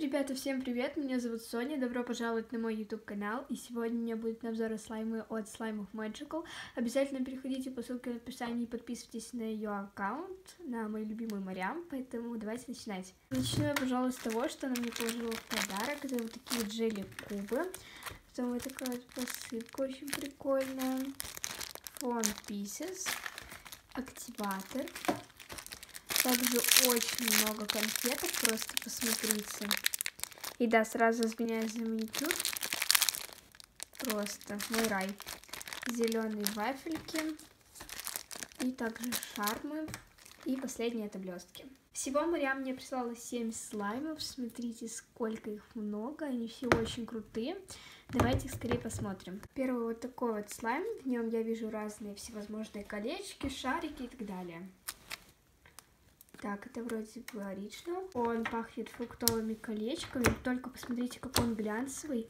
Ребята, всем привет, меня зовут Соня, добро пожаловать на мой YouTube канал, и сегодня у меня будет обзор слаймы от Slime of Magical. Обязательно переходите по ссылке в описании и подписывайтесь на ее аккаунт, на мои любимые моря, поэтому давайте начинать. Начну я, пожалуй, с того, что она мне положила в подарок, это вот такие джелли-кубы, потом вот такая вот посылка очень прикольная, Foam Pieces, активатор. Также очень много конфеток, просто посмотрите. И да, сразу извиняюсь за маникюр. Просто мой рай. Зеленые вафельки. И также шармы. И последние это блестки. Всего Мариам мне прислала 7 слаймов. Смотрите, сколько их много. Они все очень крутые. Давайте их скорее посмотрим. Первый вот такой вот слайм. В нем я вижу разные всевозможные колечки, шарики и так далее. Так, это вроде бы оригинал. Он пахнет фруктовыми колечками. Только посмотрите, какой он глянцевый.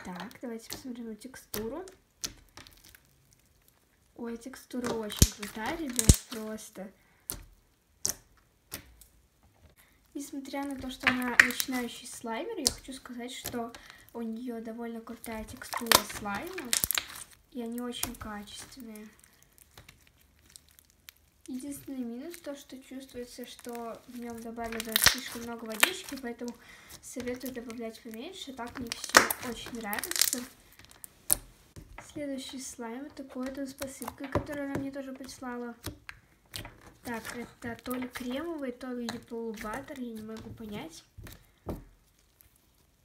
Так, давайте посмотрим на текстуру. Ой, текстура очень крутая, ребят, просто. Несмотря на то, что она начинающий слаймер, я хочу сказать, что у нее довольно крутая текстура слайма. И они очень качественные. Единственный минус то, что чувствуется, что в нем добавлено слишком много водички, поэтому советую добавлять поменьше. Так мне все очень нравится. Следующий слайм такой-то с посылкой, которую она мне тоже прислала. Так, это то ли кремовый, то ли полубаттер, я не могу понять.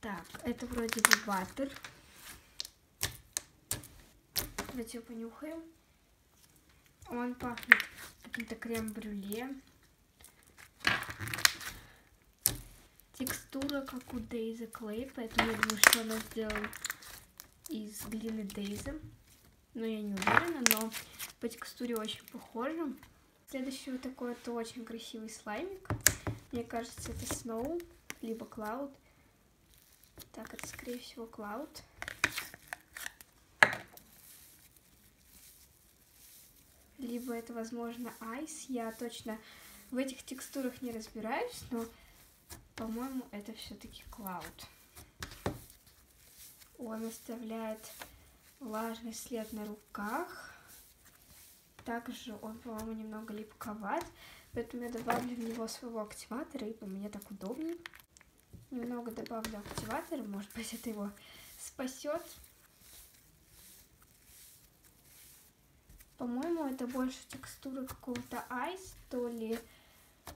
Так, это вроде бы баттер. Давайте его понюхаем. Он пахнет каким-то крем-брюле. Текстура как у Daisy Clay, поэтому я думаю, что она сделана из глины Daisy. Но я не уверена, но по текстуре очень похоже. Следующий вот такой вот очень красивый слаймик. Мне кажется, это Snow, либо Cloud. Так, это скорее всего Cloud. Либо это, возможно, Ice. Я точно в этих текстурах не разбираюсь, но, по-моему, это все-таки Cloud. Он оставляет влажный след на руках. Также он, по-моему, немного липковат, поэтому я добавлю в него своего активатора, и по мне так удобнее. Немного добавлю активатора, может быть, это его спасет. По-моему, это больше текстура какого-то Ice, то ли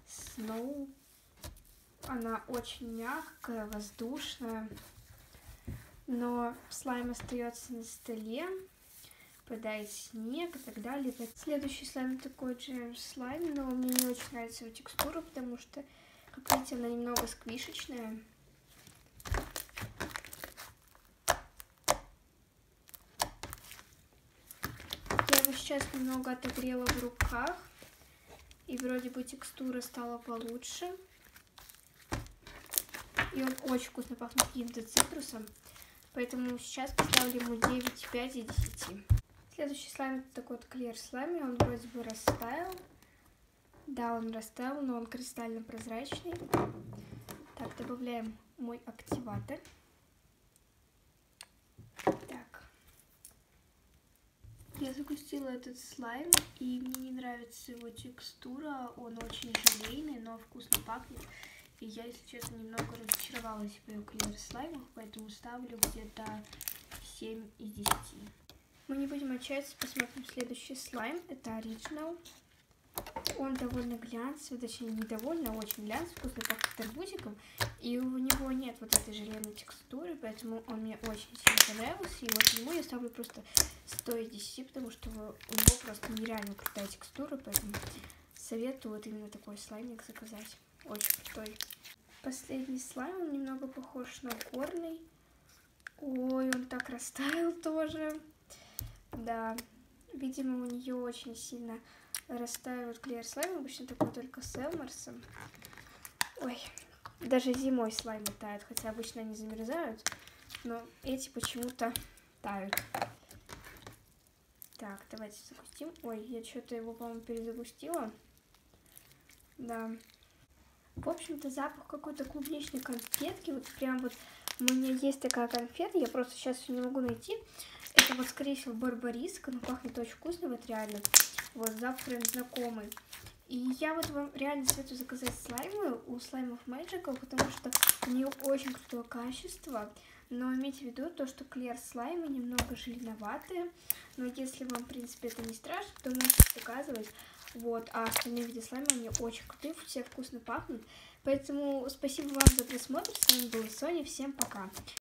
Snow. Она очень мягкая, воздушная. Но слайм остается на столе, падает снег и так далее. Следующий слайм такой же слайм, но мне не очень нравится его текстура, потому что, как видите, она немного сквишечная. Я его сейчас немного отогрела в руках, и вроде бы текстура стала получше. И он очень вкусно пахнет каким-то цитрусом, поэтому сейчас поставлю ему 9,5 из 10. Следующий слайм это такой вот клеер слайм, он вроде бы растаял. Да, он растаял, но он кристально прозрачный. Так, добавляем мой активатор. Так. Я загустила этот слайм, и мне не нравится его текстура. Он очень желейный, но вкусно пахнет. И я, если честно, немного разочаровалась в ее клеер слаймах, поэтому ставлю где-то 7 из 10. Мы не будем отчаяться, посмотрим следующий слайм. Это оригинал. Он довольно глянцевый, точнее не довольно, а очень глянцевый, вкусно пахнет арбузиком. И у него нет вот этой желейной текстуры, поэтому он мне очень сильно понравился. И вот ему я ставлю просто 100 из 10, потому что у него просто нереально крутая текстура, поэтому советую вот именно такой слаймик заказать. Очень крутой. Последний слайм, он немного похож на горный. Ой, он так растаял тоже. Да, видимо, у нее очень сильно растаивают клеер слайм. Обычно такой только с Элмерсом. Ой, даже зимой слаймы тают, хотя обычно они замерзают. Но эти почему-то тают. Так, давайте загустим. Ой, я что-то его, по-моему, перезагустила. Да. В общем-то, запах какой-то клубничной конфетки. Вот прям вот у меня есть такая конфета, я просто сейчас ее не могу найти. Это вот, скорее всего, барбариска, но пахнет очень вкусно, вот реально. Вот, запах прям знакомый. И я вот вам реально советую заказать слаймы у слаймов Magical, потому что у нее очень крутое качество. Но имейте в виду то, что клер слаймы немного жирноватые. Но если вам, в принципе, это не страшно, то можете заказывать. Вот, а остальные виды слайма, они очень крутые, все вкусно пахнут. Поэтому спасибо вам за просмотр. С вами была Соня. Всем пока.